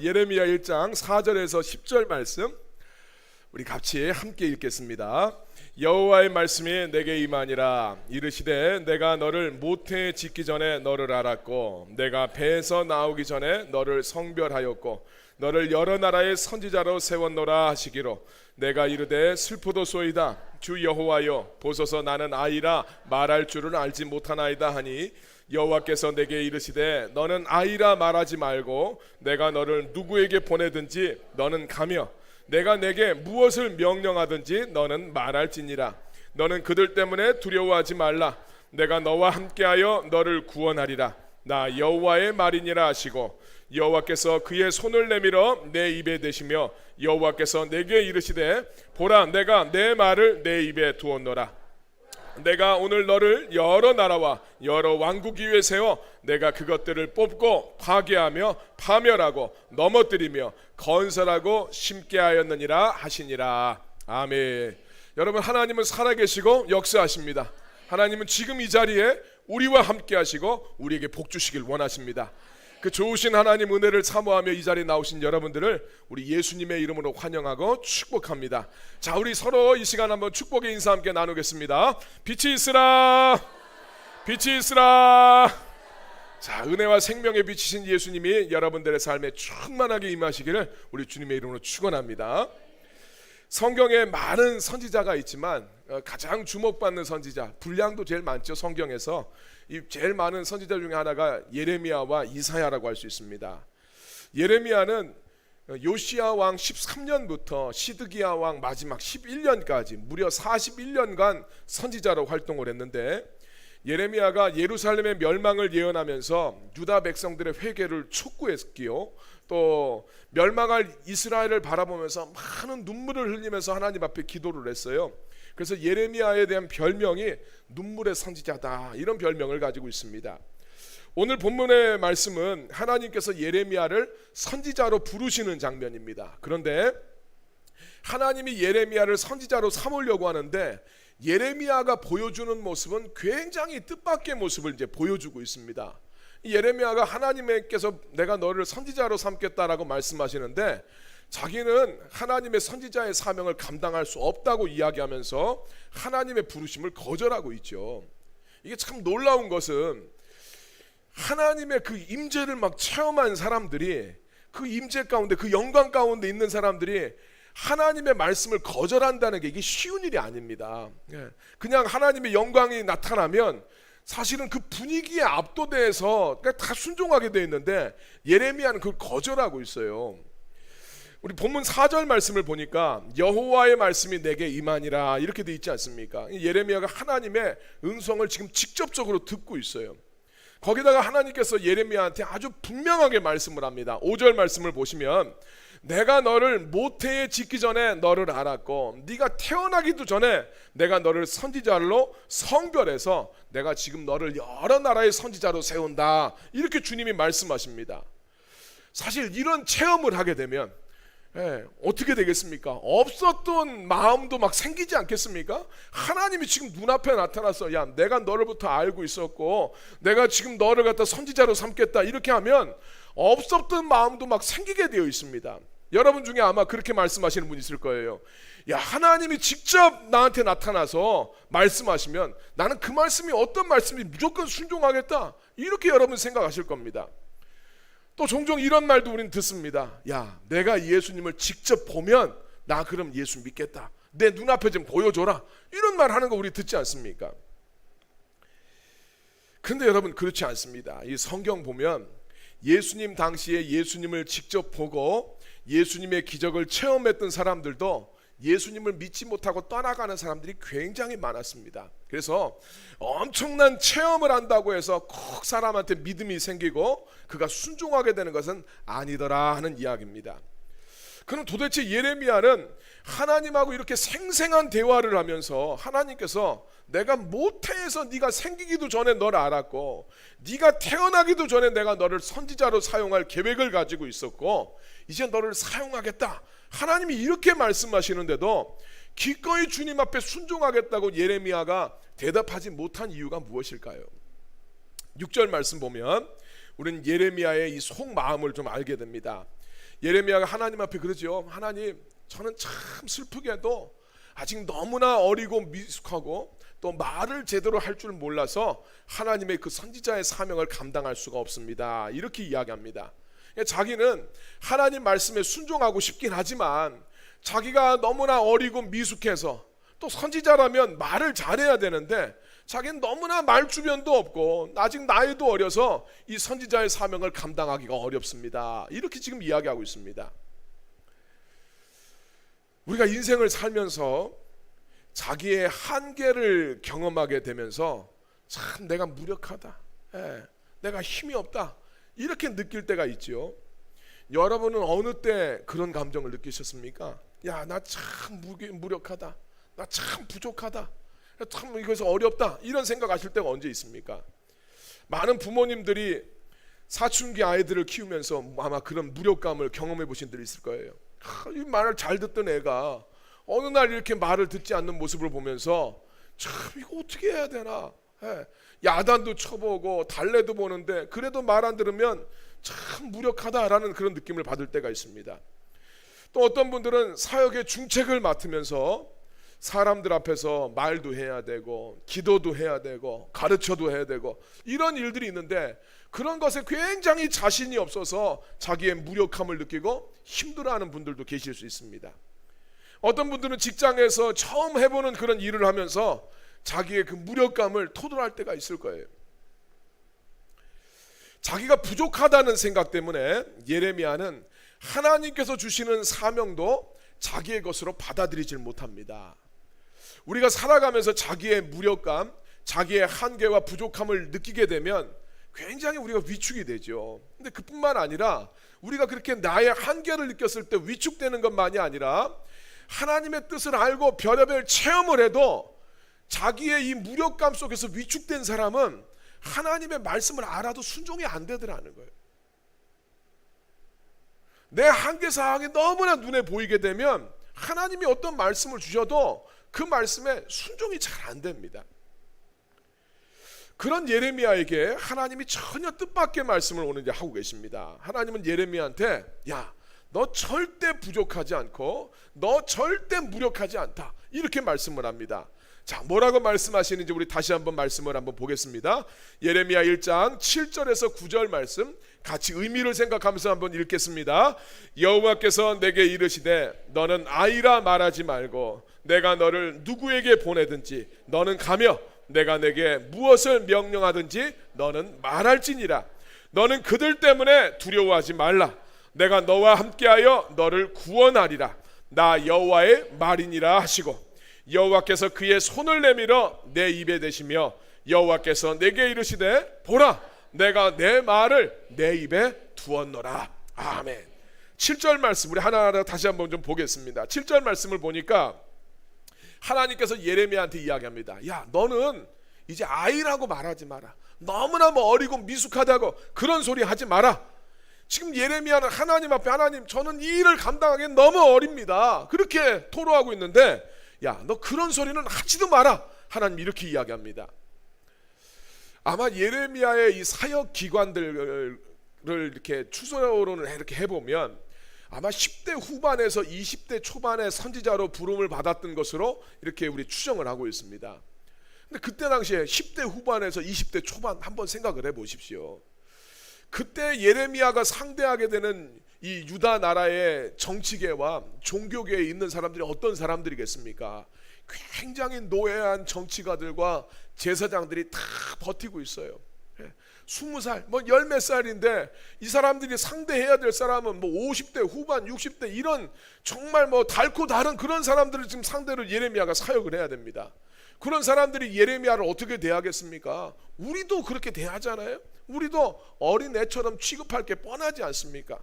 예레미야 1장 4절에서 10절 말씀 우리 같이 함께 읽겠습니다. 여호와의 말씀이 내게 임하니라. 이르시되 내가 너를 모태에 짓기 전에 너를 알았고 내가 배에서 나오기 전에 너를 성별하였고 너를 여러 나라의 선지자로 세웠노라 하시기로 내가 이르되 슬프도소이다. 주 여호와여 보소서 나는 아이라 말할 줄을 알지 못하나이다 하니 여호와께서 내게 이르시되 너는 아이라 말하지 말고 내가 너를 누구에게 보내든지 너는 가며 내가 내게 무엇을 명령하든지 너는 말할지니라. 너는 그들 때문에 두려워하지 말라. 내가 너와 함께하여 너를 구원하리라. 나 여호와의 말이니라 하시고 여호와께서 그의 손을 내밀어 내 입에 대시며 여호와께서 내게 이르시되 보라 내가 내 말을 내 입에 두었노라. 내가 오늘 너를 여러 나라와 여러 왕국 위에 세워 내가 그것들을 뽑고 파괴하며 파멸하고 넘어뜨리며 건설하고 심게 하였느니라 하시니라. 아멘. 여러분, 하나님은 살아계시고 역사하십니다. 하나님은 지금 이 자리에 우리와 함께 하시고 우리에게 복 주시길 원하십니다. 그 좋으신 하나님 은혜를 사모하며 이 자리에 나오신 여러분들을 우리 예수님의 이름으로 환영하고 축복합니다. 자, 우리 서로 이 시간 한번 축복의 인사 함께 나누겠습니다. 빛이 있으라, 빛이 있으라. 자, 은혜와 생명의 빛이신 예수님이 여러분들의 삶에 충만하게 임하시기를 우리 주님의 이름으로 축원합니다. 성경에 많은 선지자가 있지만 가장 주목받는 선지자, 분량도 제일 많죠. 성경에서 이 제일 많은 선지자 중에 하나가 예레미야와 이사야라고 할 수 있습니다. 예레미야는 요시야 왕 13년부터 시드기야 왕 마지막 11년까지 무려 41년간 선지자로 활동을 했는데, 예레미야가 예루살렘의 멸망을 예언하면서 유다 백성들의 회개를 촉구했기요, 또 멸망할 이스라엘을 바라보면서 많은 눈물을 흘리면서 하나님 앞에 기도를 했어요. 그래서 예레미야에 대한 별명이 눈물의 선지자다, 이런 별명을 가지고 있습니다. 오늘 본문의 말씀은 하나님께서 예레미야를 선지자로 부르시는 장면입니다. 그런데 하나님이 예레미야를 선지자로 삼으려고 하는데 예레미야가 보여주는 모습은 굉장히 뜻밖의 모습을 이제 보여주고 있습니다. 예레미야가 하나님께서 내가 너를 선지자로 삼겠다라고 말씀하시는데 자기는 하나님의 선지자의 사명을 감당할 수 없다고 이야기하면서 하나님의 부르심을 거절하고 있죠. 이게 참 놀라운 것은 하나님의 그 임재를 막 체험한 사람들이, 그 임재 가운데, 그 영광 가운데 있는 사람들이 하나님의 말씀을 거절한다는 게 이게 쉬운 일이 아닙니다. 그냥 하나님의 영광이 나타나면 사실은 그 분위기에 압도돼서 다 순종하게 되어 있는데 예레미야는 그걸 거절하고 있어요. 우리 본문 4절 말씀을 보니까 여호와의 말씀이 내게 임하니라 이렇게 되어 있지 않습니까? 예레미야가 하나님의 음성을 지금 직접적으로 듣고 있어요. 거기다가 하나님께서 예레미야한테 아주 분명하게 말씀을 합니다. 5절 말씀을 보시면 내가 너를 모태에 짓기 전에 너를 알았고 네가 태어나기도 전에 내가 너를 선지자로 성별해서 내가 지금 너를 여러 나라의 선지자로 세운다, 이렇게 주님이 말씀하십니다. 사실 이런 체험을 하게 되면 어떻게 되겠습니까? 없었던 마음도 막 생기지 않겠습니까? 하나님이 지금 눈앞에 나타나서 야 내가 너를부터 알고 있었고 내가 지금 너를 갖다 선지자로 삼겠다, 이렇게 하면 없었던 마음도 막 생기게 되어 있습니다. 여러분 중에 아마 그렇게 말씀하시는 분 있을 거예요. 야, 하나님이 직접 나한테 나타나서 말씀하시면 나는 그 말씀이 어떤 말씀인지 무조건 순종하겠다, 이렇게 여러분 생각하실 겁니다. 또 종종 이런 말도 우리는 듣습니다. 야, 내가 예수님을 직접 보면 나 그럼 예수 믿겠다, 내 눈앞에 좀 보여줘라, 이런 말 하는 거 우리 듣지 않습니까? 근데 여러분, 그렇지 않습니다. 이 성경 보면 예수님 당시에 예수님을 직접 보고 예수님의 기적을 체험했던 사람들도 예수님을 믿지 못하고 떠나가는 사람들이 굉장히 많았습니다. 그래서 엄청난 체험을 한다고 해서 꼭 사람한테 믿음이 생기고 그가 순종하게 되는 것은 아니더라 하는 이야기입니다. 그럼 도대체 예레미야는 하나님하고 이렇게 생생한 대화를 하면서 하나님께서 내가 모태에서 네가 생기기도 전에 너를 알았고 네가 태어나기도 전에 내가 너를 선지자로 사용할 계획을 가지고 있었고 이제 너를 사용하겠다, 하나님이 이렇게 말씀하시는데도 기꺼이 주님 앞에 순종하겠다고 예레미야가 대답하지 못한 이유가 무엇일까요? 6절 말씀 보면 우리는 예레미야의 이 속마음을 좀 알게 됩니다. 예레미야가 하나님 앞에 그러죠. 하나님, 저는 참 슬프게도 아직 너무나 어리고 미숙하고 또 말을 제대로 할 줄 몰라서 하나님의 그 선지자의 사명을 감당할 수가 없습니다. 이렇게 이야기합니다. 자기는 하나님 말씀에 순종하고 싶긴 하지만 자기가 너무나 어리고 미숙해서, 또 선지자라면 말을 잘해야 되는데 자기는 너무나 말주변도 없고 아직 나이도 어려서 이 선지자의 사명을 감당하기가 어렵습니다. 이렇게 지금 이야기하고 있습니다. 우리가 인생을 살면서 자기의 한계를 경험하게 되면서 참 내가 무력하다, 내가 힘이 없다, 이렇게 느낄 때가 있죠. 여러분은 어느 때 그런 감정을 느끼셨습니까? 야, 나 참 무력하다, 나 참 부족하다, 참 이것이 어렵다, 이런 생각하실 때가 언제 있습니까? 많은 부모님들이 사춘기 아이들을 키우면서 아마 그런 무력감을 경험해 보신 분들이 있을 거예요. 이 말을 잘 듣던 애가 어느 날 이렇게 말을 듣지 않는 모습을 보면서 참 이거 어떻게 해야 되나, 야단도 쳐보고 달래도 보는데 그래도 말 안 들으면 참 무력하다라는 그런 느낌을 받을 때가 있습니다. 또 어떤 분들은 사역의 중책을 맡으면서 사람들 앞에서 말도 해야 되고 기도도 해야 되고 가르쳐도 해야 되고 이런 일들이 있는데 그런 것에 굉장히 자신이 없어서 자기의 무력함을 느끼고 힘들어하는 분들도 계실 수 있습니다. 어떤 분들은 직장에서 처음 해보는 그런 일을 하면서 자기의 그 무력감을 토로할 때가 있을 거예요. 자기가 부족하다는 생각 때문에 예레미야는 하나님께서 주시는 사명도 자기의 것으로 받아들이질 못합니다. 우리가 살아가면서 자기의 무력감, 자기의 한계와 부족함을 느끼게 되면 굉장히 우리가 위축이 되죠. 근데 그뿐만 아니라 우리가 그렇게 나의 한계를 느꼈을 때 위축되는 것만이 아니라 하나님의 뜻을 알고 별의별 체험을 해도 자기의 이 무력감 속에서 위축된 사람은 하나님의 말씀을 알아도 순종이 안 되더라는 거예요. 내 한계사항이 너무나 눈에 보이게 되면 하나님이 어떤 말씀을 주셔도 그 말씀에 순종이 잘 안 됩니다. 그런 예레미야에게 하나님이 전혀 뜻밖의 말씀을 오늘 이제 하고 계십니다. 하나님은 예레미야한테 야, 너 절대 부족하지 않고 너 절대 무력하지 않다, 이렇게 말씀을 합니다. 자, 뭐라고 말씀하시는지 우리 다시 한번 말씀을 한번 보겠습니다. 예레미야 1장 7절에서 9절 말씀 같이 의미를 생각하면서 한번 읽겠습니다. 여호와께서 내게 이르시되 너는 아이라 말하지 말고 내가 너를 누구에게 보내든지 너는 가며 내가 내게 무엇을 명령하든지 너는 말할지니라. 너는 그들 때문에 두려워하지 말라. 내가 너와 함께하여 너를 구원하리라. 나 여호와의 말이니라 하시고 여호와께서 그의 손을 내밀어 내 입에 대시며 여호와께서 내게 이르시되 보라, 내가 내 말을 내 입에 두었노라. 아멘. 7절 말씀 우리 하나하나 다시 한번 좀 보겠습니다. 7절 말씀을 보니까 하나님께서 예레미야한테 이야기합니다. 야, 너는 이제 아이라고 말하지 마라. 너무나 어리고 미숙하다고 그런 소리 하지 마라. 지금 예레미야는 하나님 앞에 하나님, 저는 이 일을 감당하기엔 너무 어립니다, 그렇게 토로하고 있는데 야, 너 그런 소리는 하지도 마라. 하나님 이렇게 이야기합니다. 아마 예레미야의 이 사역 기관들을 이렇게 추론을 이렇게 해보면 아마 10대 후반에서 20대 초반의 선지자로 부름을 받았던 것으로 이렇게 우리 추정을 하고 있습니다. 근데 그때 당시에 10대 후반에서 20대 초반 한번 생각을 해보십시오. 그때 예레미야가 상대하게 되는 이 유다 나라의 정치계와 종교계에 있는 사람들이 어떤 사람들이겠습니까? 굉장히 노예한 정치가들과 제사장들이 다 버티고 있어요. 20살, 열 몇 살인데 이 사람들이 상대해야 될 사람은 50대 후반, 60대 이런 정말 달고 다른 그런 사람들을 지금 상대로 예레미야가 사역을 해야 됩니다. 그런 사람들이 예레미야를 어떻게 대하겠습니까? 우리도 그렇게 대하잖아요. 우리도 어린애처럼 취급할 게 뻔하지 않습니까?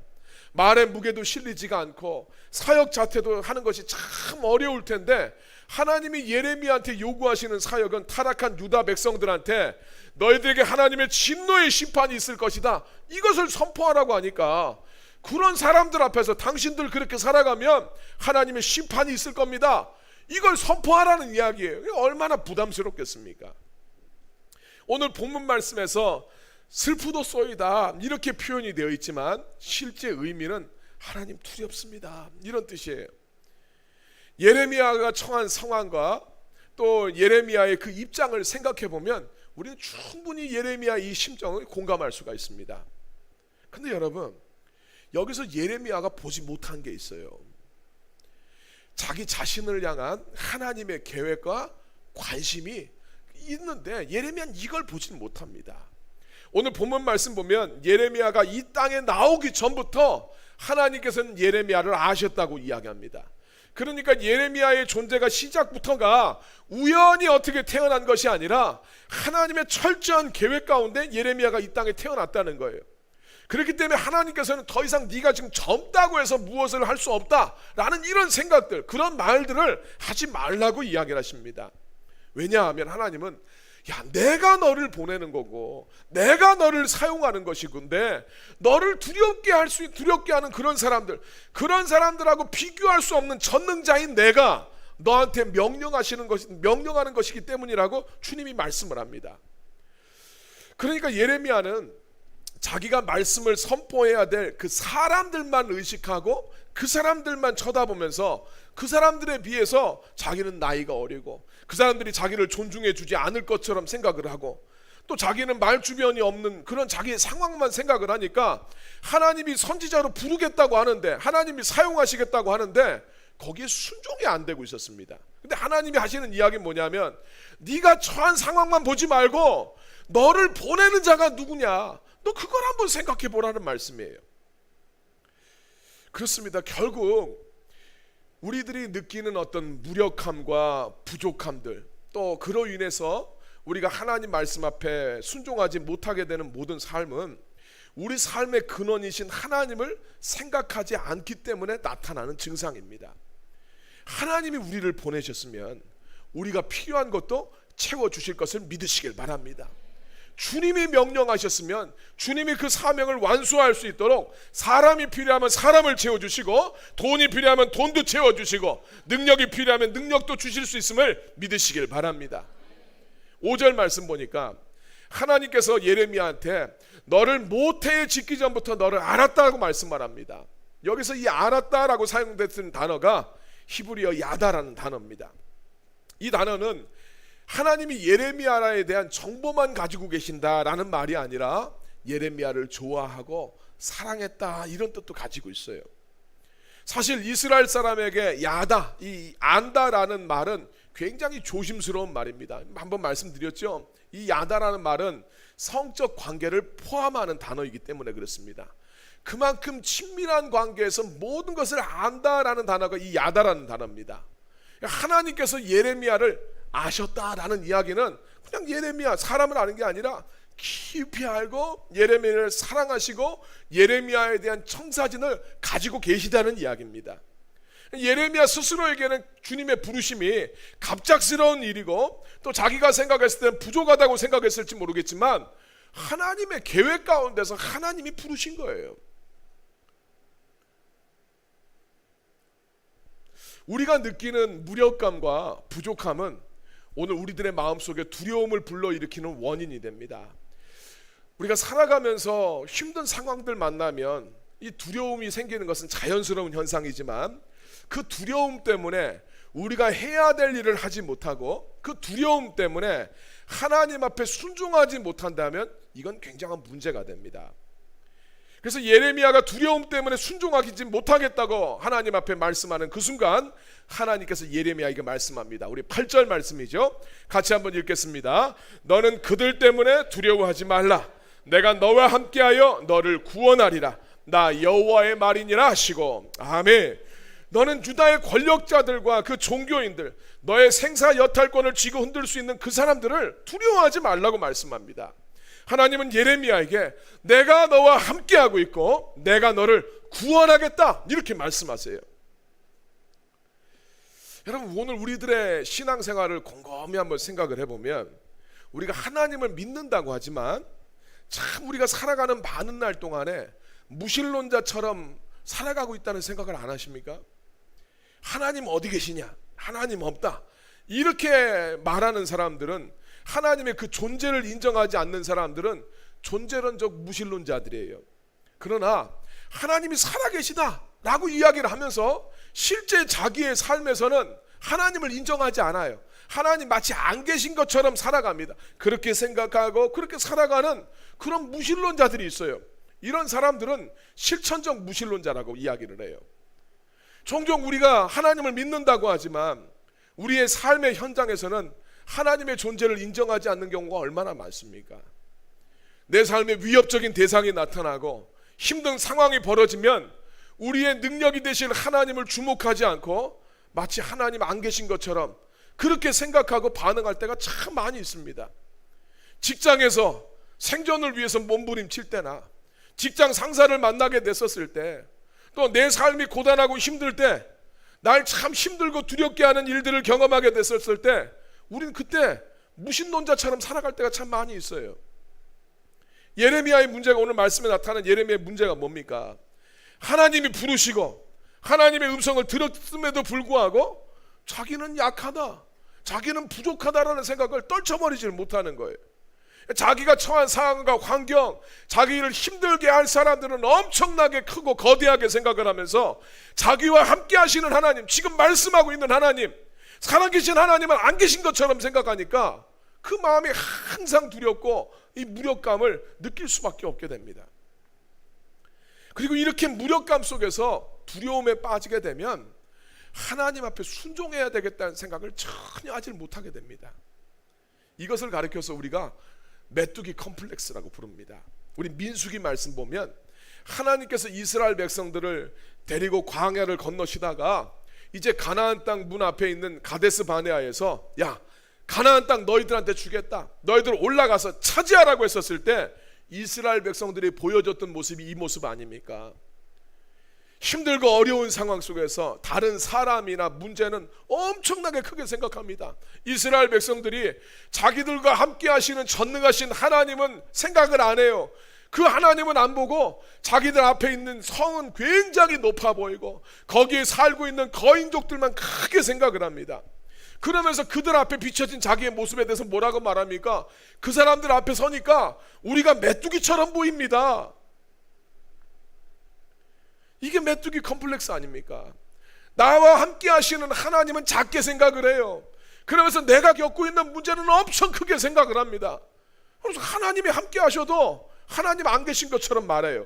말의 무게도 실리지가 않고 사역 자체도 하는 것이 참 어려울 텐데 하나님이 예레미야한테 요구하시는 사역은 타락한 유다 백성들한테 너희들에게 하나님의 진노의 심판이 있을 것이다, 이것을 선포하라고 하니까 그런 사람들 앞에서 당신들 그렇게 살아가면 하나님의 심판이 있을 겁니다, 이걸 선포하라는 이야기예요. 얼마나 부담스럽겠습니까? 오늘 본문 말씀에서 슬프도소이다 이렇게 표현이 되어 있지만 실제 의미는 하나님 두렵습니다, 이런 뜻이에요. 예레미야가 처한 상황과 또 예레미야의 그 입장을 생각해 보면 우리는 충분히 예레미야 이 심정을 공감할 수가 있습니다. 근데 여러분, 여기서 예레미야가 보지 못한 게 있어요. 자기 자신을 향한 하나님의 계획과 관심이 있는데 예레미야는 이걸 보지는 못합니다. 오늘 본문 말씀 보면 예레미야가 이 땅에 나오기 전부터 하나님께서는 예레미야를 아셨다고 이야기합니다. 그러니까 예레미야의 존재가 시작부터가 우연히 어떻게 태어난 것이 아니라 하나님의 철저한 계획 가운데 예레미야가 이 땅에 태어났다는 거예요. 그렇기 때문에 하나님께서는 더 이상 네가 지금 젊다고 해서 무엇을 할 수 없다라는 이런 생각들, 그런 말들을 하지 말라고 이야기를 하십니다. 왜냐하면 하나님은 내가 너를 보내는 거고 내가 너를 사용하는 것이건데 너를 두렵게 하는 그런 사람들하고 비교할 수 없는 전능자인 내가 너한테 명령하는 것이기 때문이라고 주님이 말씀을 합니다. 그러니까 예레미야는 자기가 말씀을 선포해야 될 그 사람들만 의식하고 그 사람들만 쳐다보면서 그 사람들에 비해서 자기는 나이가 어리고 그 사람들이 자기를 존중해 주지 않을 것처럼 생각을 하고 또 자기는 말주변이 없는 그런 자기의 상황만 생각을 하니까 하나님이 선지자로 부르겠다고 하는데, 하나님이 사용하시겠다고 하는데 거기에 순종이 안 되고 있었습니다. 근데 하나님이 하시는 이야기는 뭐냐면 네가 처한 상황만 보지 말고 너를 보내는 자가 누구냐, 너 그걸 한번 생각해 보라는 말씀이에요. 그렇습니다. 결국 우리들이 느끼는 어떤 무력함과 부족함들, 또 그로 인해서 우리가 하나님 말씀 앞에 순종하지 못하게 되는 모든 삶은 우리 삶의 근원이신 하나님을 생각하지 않기 때문에 나타나는 증상입니다. 하나님이 우리를 보내셨으면 우리가 필요한 것도 채워주실 것을 믿으시길 바랍니다. 주님이 명령하셨으면 주님이 그 사명을 완수할 수 있도록 사람이 필요하면 사람을 채워주시고 돈이 필요하면 돈도 채워주시고 능력이 필요하면 능력도 주실 수 있음을 믿으시길 바랍니다. 5절 말씀 보니까 하나님께서 예레미야한테 너를 모태에 짓기 전부터 너를 알았다고 말씀을 합니다. 여기서 이 알았다라고 사용됐던 단어가 히브리어 야다라는 단어입니다. 이 단어는 하나님이 예레미야에 대한 정보만 가지고 계신다라는 말이 아니라 예레미야를 좋아하고 사랑했다, 이런 뜻도 가지고 있어요. 사실 이스라엘 사람에게 야다, 이 안다라는 말은 굉장히 조심스러운 말입니다. 한번 말씀드렸죠. 이 야다라는 말은 성적 관계를 포함하는 단어이기 때문에 그렇습니다. 그만큼 친밀한 관계에서 모든 것을 안다라는 단어가 이 야다라는 단어입니다. 하나님께서 예레미야를 아셨다라는 이야기는 그냥 예레미야 사람을 아는 게 아니라 깊이 알고 예레미야를 사랑하시고 예레미야에 대한 청사진을 가지고 계시다는 이야기입니다. 예레미야 스스로에게는 주님의 부르심이 갑작스러운 일이고 또 자기가 생각했을 때는 부족하다고 생각했을지 모르겠지만 하나님의 계획 가운데서 하나님이 부르신 거예요. 우리가 느끼는 무력감과 부족함은 오늘 우리들의 마음속에 두려움을 불러일으키는 원인이 됩니다. 우리가 살아가면서 힘든 상황들 만나면 이 두려움이 생기는 것은 자연스러운 현상이지만 그 두려움 때문에 우리가 해야 될 일을 하지 못하고 그 두려움 때문에 하나님 앞에 순종하지 못한다면 이건 굉장한 문제가 됩니다. 그래서 예레미야가 두려움 때문에 순종하지 못하겠다고 하나님 앞에 말씀하는 그 순간 하나님께서 예레미야에게 말씀합니다. 우리 8절 말씀이죠. 같이 한번 읽겠습니다. 너는 그들 때문에 두려워하지 말라. 내가 너와 함께하여 너를 구원하리라. 나 여호와의 말이니라 하시고. 아멘. 너는 유다의 권력자들과 그 종교인들, 너의 생사 여탈권을 쥐고 흔들 수 있는 그 사람들을 두려워하지 말라고 말씀합니다. 하나님은 예레미야에게 내가 너와 함께하고 있고 내가 너를 구원하겠다, 이렇게 말씀하세요. 여러분, 오늘 우리들의 신앙생활을 곰곰이 한번 생각을 해보면 우리가 하나님을 믿는다고 하지만 참 우리가 살아가는 많은 날 동안에 무신론자처럼 살아가고 있다는 생각을 안 하십니까? 하나님 어디 계시냐? 하나님 없다, 이렇게 말하는 사람들은, 하나님의 그 존재를 인정하지 않는 사람들은 존재론적 무신론자들이에요. 그러나 하나님이 살아계시다, 라고 이야기를 하면서 실제 자기의 삶에서는 하나님을 인정하지 않아요. 하나님 마치 안 계신 것처럼 살아갑니다. 그렇게 생각하고 그렇게 살아가는 그런 무신론자들이 있어요. 이런 사람들은 실천적 무신론자라고 이야기를 해요. 종종 우리가 하나님을 믿는다고 하지만 우리의 삶의 현장에서는 하나님의 존재를 인정하지 않는 경우가 얼마나 많습니까? 내 삶에 위협적인 대상이 나타나고 힘든 상황이 벌어지면 우리의 능력이 되실 하나님을 주목하지 않고 마치 하나님 안 계신 것처럼 그렇게 생각하고 반응할 때가 참 많이 있습니다. 직장에서 생존을 위해서 몸부림칠 때나 직장 상사를 만나게 됐었을 때, 또 내 삶이 고단하고 힘들 때, 날 참 힘들고 두렵게 하는 일들을 경험하게 됐었을 때 우리는 그때 무신론자처럼 살아갈 때가 참 많이 있어요. 예레미야의 문제가, 오늘 말씀에 나타나는 예레미야의 문제가 뭡니까? 하나님이 부르시고 하나님의 음성을 들었음에도 불구하고 자기는 약하다, 자기는 부족하다라는 생각을 떨쳐버리지 못하는 거예요. 자기가 처한 상황과 환경, 자기를 힘들게 할 사람들은 엄청나게 크고 거대하게 생각을 하면서 자기와 함께 하시는 하나님, 지금 말씀하고 있는 하나님, 살아계신 하나님은 안 계신 것처럼 생각하니까 그 마음이 항상 두렵고 이 무력감을 느낄 수밖에 없게 됩니다. 그리고 이렇게 무력감 속에서 두려움에 빠지게 되면 하나님 앞에 순종해야 되겠다는 생각을 전혀 하지 못하게 됩니다. 이것을 가리켜서 우리가 메뚜기 컴플렉스라고 부릅니다. 우리 민수기 말씀 보면 하나님께서 이스라엘 백성들을 데리고 광야를 건너시다가 이제 가나안 땅 문 앞에 있는 가데스 바네아에서 야, 가나안 땅 너희들한테 주겠다, 너희들 올라가서 차지하라고 했었을 때 이스라엘 백성들이 보여줬던 모습이 이 모습 아닙니까? 힘들고 어려운 상황 속에서 다른 사람이나 문제는 엄청나게 크게 생각합니다. 이스라엘 백성들이 자기들과 함께 하시는 전능하신 하나님은 생각을 안 해요. 그 하나님은 안 보고 자기들 앞에 있는 성은 굉장히 높아 보이고 거기에 살고 있는 거인족들만 크게 생각을 합니다. 그러면서 그들 앞에 비춰진 자기의 모습에 대해서 뭐라고 말합니까? 그 사람들 앞에 서니까 우리가 메뚜기처럼 보입니다. 이게 메뚜기 컴플렉스 아닙니까? 나와 함께 하시는 하나님은 작게 생각을 해요. 그러면서 내가 겪고 있는 문제는 엄청 크게 생각을 합니다. 그래서 하나님이 함께 하셔도 하나님 안 계신 것처럼 말해요.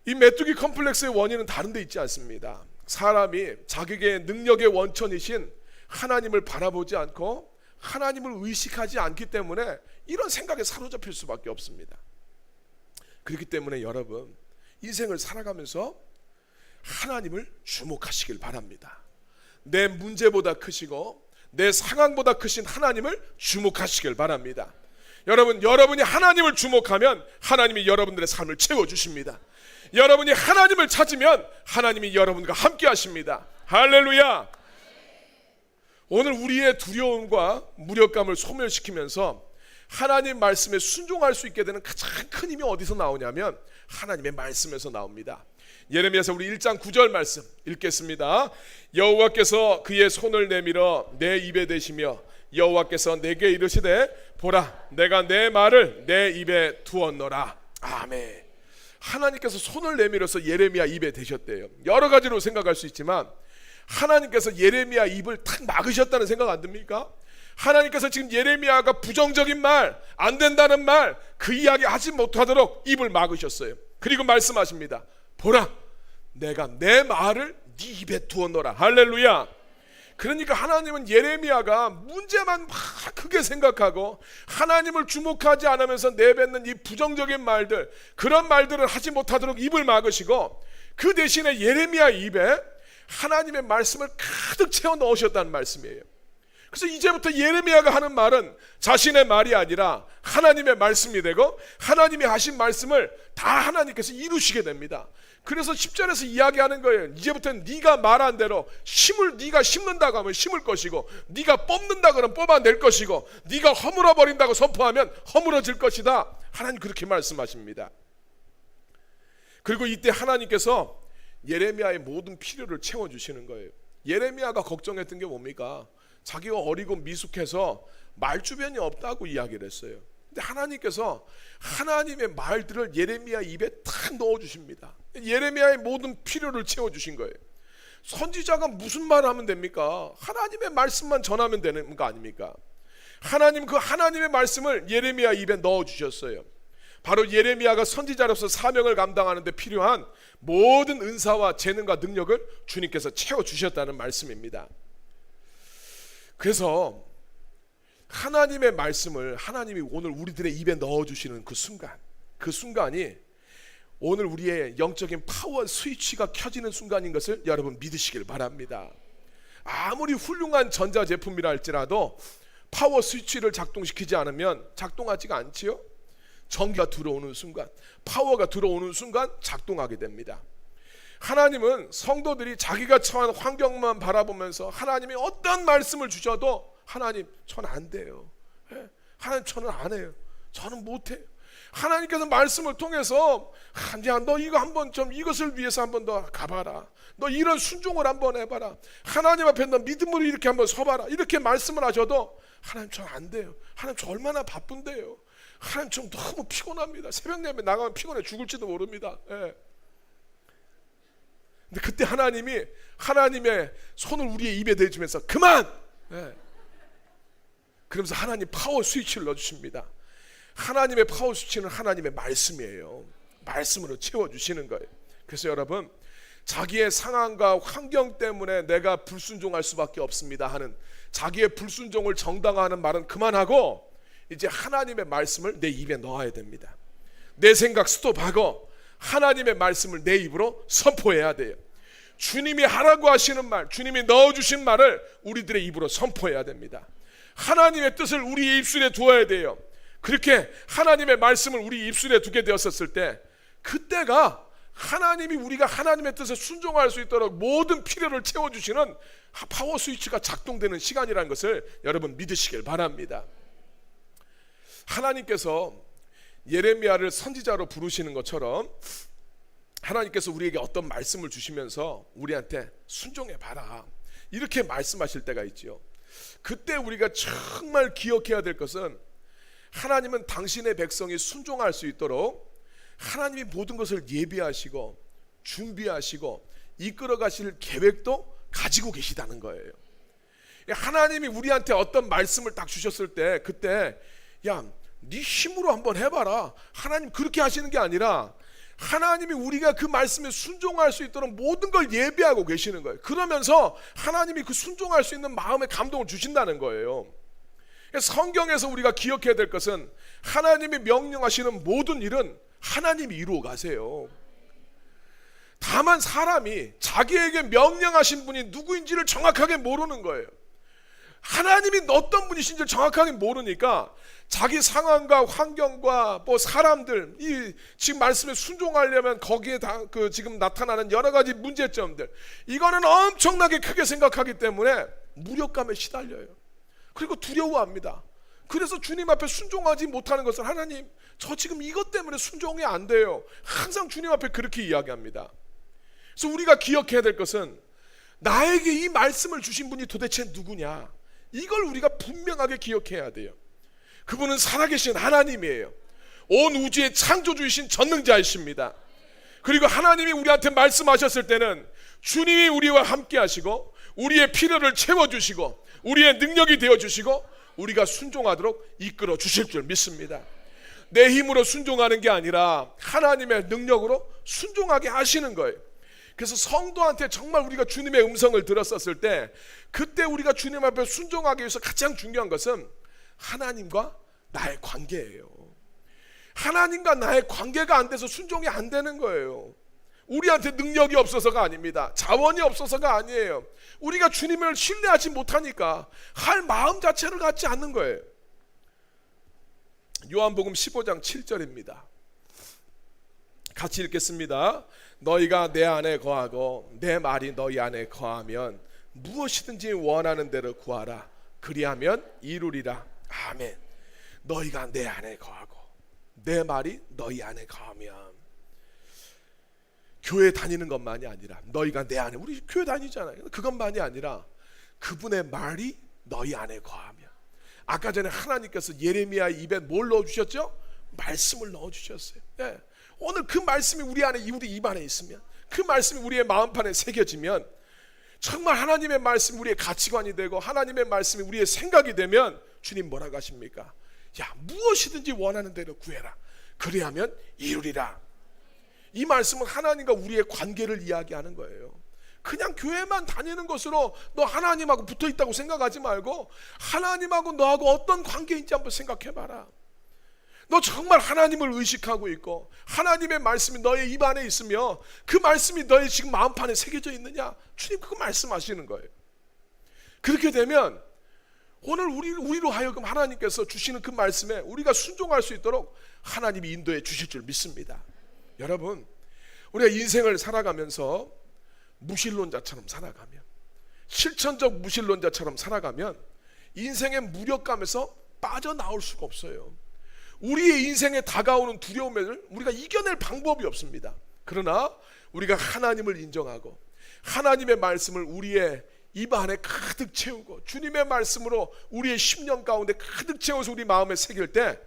이 메뚜기 컴플렉스의 원인은 다른 데 있지 않습니다. 사람이 자기의 능력의 원천이신 하나님을 바라보지 않고 하나님을 의식하지 않기 때문에 이런 생각에 사로잡힐 수밖에 없습니다. 그렇기 때문에 여러분, 인생을 살아가면서 하나님을 주목하시길 바랍니다. 내 문제보다 크시고 내 상황보다 크신 하나님을 주목하시길 바랍니다. 여러분이 하나님을 주목하면 하나님이 여러분들의 삶을 채워주십니다. 여러분이 하나님을 찾으면 하나님이 여러분과 함께 하십니다. 할렐루야. 오늘 우리의 두려움과 무력감을 소멸시키면서 하나님 말씀에 순종할 수 있게 되는 가장 큰 힘이 어디서 나오냐면 하나님의 말씀에서 나옵니다. 예레미야서 우리 1장 9절 말씀 읽겠습니다. 여호와께서 그의 손을 내밀어 내 입에 대시며 여호와께서 내게 이르시되 보라, 내가 내 말을 내 입에 두었노라. 아멘. 하나님께서 손을 내밀어서 예레미야 입에 대셨대요. 여러 가지로 생각할 수 있지만 하나님께서 예레미야 입을 탁 막으셨다는 생각 안 듭니까? 하나님께서 지금 예레미야가 부정적인 말, 안 된다는 말, 그 이야기 하지 못하도록 입을 막으셨어요. 그리고 말씀하십니다. 보라, 내가 내 말을 네 입에 두었노라. 할렐루야. 그러니까 하나님은 예레미야가 문제만 막 크게 생각하고 하나님을 주목하지 않으면서 내뱉는 이 부정적인 말들, 그런 말들을 하지 못하도록 입을 막으시고 그 대신에 예레미야 입에 하나님의 말씀을 가득 채워 넣으셨다는 말씀이에요. 그래서 이제부터 예레미야가 하는 말은 자신의 말이 아니라 하나님의 말씀이 되고 하나님이 하신 말씀을 다 하나님께서 이루시게 됩니다. 그래서 10절에서 이야기하는 거예요. 이제부터는 네가 말한 대로 심을 네가 심는다고 하면 심을 것이고 네가 뽑는다고 하면 뽑아낼 것이고 네가 허물어 버린다고 선포하면 허물어질 것이다. 하나님 그렇게 말씀하십니다. 그리고 이때 하나님께서 예레미야의 모든 필요를 채워주시는 거예요. 예레미야가 걱정했던 게 뭡니까? 자기가 어리고 미숙해서 말주변이 없다고 이야기를 했어요. 근데 하나님께서 하나님의 말들을 예레미야 입에 탁 넣어주십니다. 예레미야의 모든 필요를 채워주신 거예요. 선지자가 무슨 말을 하면 됩니까? 하나님의 말씀만 전하면 되는 거 아닙니까? 하나님, 그 하나님의 말씀을 예레미야 입에 넣어주셨어요. 바로 예레미야가 선지자로서 사명을 감당하는 데 필요한 모든 은사와 재능과 능력을 주님께서 채워주셨다는 말씀입니다. 그래서 하나님의 말씀을 하나님이 오늘 우리들의 입에 넣어주시는 그 순간이 오늘 우리의 영적인 파워 스위치가 켜지는 순간인 것을 여러분 믿으시길 바랍니다. 아무리 훌륭한 전자제품이라 할지라도 파워 스위치를 작동시키지 않으면 작동하지가 않지요. 전기가 들어오는 순간, 파워가 들어오는 순간 작동하게 됩니다. 하나님은 성도들이 자기가 처한 환경만 바라보면서 하나님이 어떤 말씀을 주셔도 하나님 저는 안 돼요. 하나님 저는 안 해요. 저는 못해요. 하나님께서 말씀을 통해서 야, 너 이거 한번 좀 이것을 위해서 한번 더 가봐라. 너 이런 순종을 한번 해봐라. 하나님 앞에 너 믿음으로 이렇게 한번 서봐라. 이렇게 말씀을 하셔도 하나님 저는 안 돼요. 하나님 저 얼마나 바쁜데요. 하나님 좀 너무 피곤합니다. 새벽 예배 나가면 피곤해 죽을지도 모릅니다. 예. 근데 그때 하나님이 하나님의 손을 우리의 입에 대주면서 그만! 예. 그러면서 하나님 파워 스위치를 넣어주십니다. 하나님의 파워 스위치는 하나님의 말씀이에요. 말씀으로 채워주시는 거예요. 그래서 여러분, 자기의 상황과 환경 때문에 내가 불순종할 수밖에 없습니다 하는 자기의 불순종을 정당화하는 말은 그만하고 이제 하나님의 말씀을 내 입에 넣어야 됩니다. 내 생각 스톱하고 하나님의 말씀을 내 입으로 선포해야 돼요. 주님이 하라고 하시는 말, 주님이 넣어주신 말을 우리들의 입으로 선포해야 됩니다. 하나님의 뜻을 우리 입술에 두어야 돼요. 그렇게 하나님의 말씀을 우리 입술에 두게 되었을 때 그때가 하나님이 우리가 하나님의 뜻에 순종할 수 있도록 모든 필요를 채워주시는 파워 스위치가 작동되는 시간이라는 것을 여러분 믿으시길 바랍니다. 하나님께서 예레미야를 선지자로 부르시는 것처럼 하나님께서 우리에게 어떤 말씀을 주시면서 우리한테 순종해봐라 이렇게 말씀하실 때가 있죠. 그때 우리가 정말 기억해야 될 것은 하나님은 당신의 백성이 순종할 수 있도록 하나님이 모든 것을 예비하시고 준비하시고 이끌어 가실 계획도 가지고 계시다는 거예요. 하나님이 우리한테 어떤 말씀을 딱 주셨을 때 그때 야, 네 힘으로 한번 해봐라. 하나님 그렇게 하시는 게 아니라 하나님이 우리가 그 말씀에 순종할 수 있도록 모든 걸 예비하고 계시는 거예요. 그러면서 하나님이 그 순종할 수 있는 마음의 감동을 주신다는 거예요. 성경에서 우리가 기억해야 될 것은 하나님이 명령하시는 모든 일은 하나님이 이루어 가세요. 다만 사람이 자기에게 명령하신 분이 누구인지를 정확하게 모르는 거예요. 하나님이 어떤 분이신지를 정확하게 모르니까 자기 상황과 환경과 뭐 사람들 이 지금 말씀에 순종하려면 거기에 그 지금 나타나는 여러 가지 문제점들 이거는 엄청나게 크게 생각하기 때문에 무력감에 시달려요. 그리고 두려워합니다. 그래서 주님 앞에 순종하지 못하는 것은 하나님 저 지금 이것 때문에 순종이 안 돼요. 항상 주님 앞에 그렇게 이야기합니다. 그래서 우리가 기억해야 될 것은 나에게 이 말씀을 주신 분이 도대체 누구냐 이걸 우리가 분명하게 기억해야 돼요. 그분은 살아계신 하나님이에요. 온 우주의 창조주이신 전능자이십니다. 그리고 하나님이 우리한테 말씀하셨을 때는 주님이 우리와 함께 하시고 우리의 필요를 채워주시고 우리의 능력이 되어주시고 우리가 순종하도록 이끌어 주실 줄 믿습니다. 내 힘으로 순종하는 게 아니라 하나님의 능력으로 순종하게 하시는 거예요. 그래서 성도한테 정말 우리가 주님의 음성을 들었었을 때 그때 우리가 주님 앞에 순종하기 위해서 가장 중요한 것은 하나님과 나의 관계예요. 하나님과 나의 관계가 안 돼서 순종이 안 되는 거예요. 우리한테 능력이 없어서가 아닙니다. 자원이 없어서가 아니에요. 우리가 주님을 신뢰하지 못하니까 할 마음 자체를 갖지 않는 거예요. 요한복음 15장 7절입니다. 같이 읽겠습니다. 너희가 내 안에 거하고 내 말이 너희 안에 거하면 무엇이든지 원하는 대로 구하라. 그리하면 이루리라. 아멘. 너희가 내 안에 거하고 내 말이 너희 안에 거하면 교회 다니는 것만이 아니라 너희가 내 안에 우리 교회 다니잖아요. 그것만이 아니라 그분의 말이 너희 안에 거하면 아까 전에 하나님께서 예레미야 입에 뭘 넣어주셨죠? 말씀을 넣어주셨어요. 네. 오늘 그 말씀이 우리 입 안에 있으면, 그 말씀이 우리의 마음판에 새겨지면, 정말 하나님의 말씀이 우리의 가치관이 되고 하나님의 말씀이 우리의 생각이 되면, 주님 뭐라고 하십니까? 야, 무엇이든지 원하는 대로 구해라. 그리하면 이루리라. 이 말씀은 하나님과 우리의 관계를 이야기하는 거예요. 그냥 교회만 다니는 것으로 너 하나님하고 붙어 있다고 생각하지 말고, 하나님하고 너하고 어떤 관계인지 한번 생각해 봐라. 너 정말 하나님을 의식하고 있고 하나님의 말씀이 너의 입 안에 있으며 그 말씀이 너의 지금 마음판에 새겨져 있느냐? 주님 그거 말씀하시는 거예요. 그렇게 되면 오늘 우리로 하여금 하나님께서 주시는 그 말씀에 우리가 순종할 수 있도록 하나님이 인도해 주실 줄 믿습니다. 여러분, 우리가 인생을 살아가면서 무신론자처럼 살아가면, 실천적 무신론자처럼 살아가면 인생의 무력감에서 빠져나올 수가 없어요. 우리의 인생에 다가오는 두려움을 우리가 이겨낼 방법이 없습니다. 그러나 우리가 하나님을 인정하고 하나님의 말씀을 우리의 입 안에 가득 채우고 주님의 말씀으로 우리의 심령 가운데 가득 채워서 우리 마음에 새길 때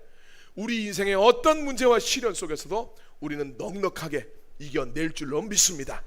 우리 인생의 어떤 문제와 시련 속에서도 우리는 넉넉하게 이겨낼 줄로 믿습니다.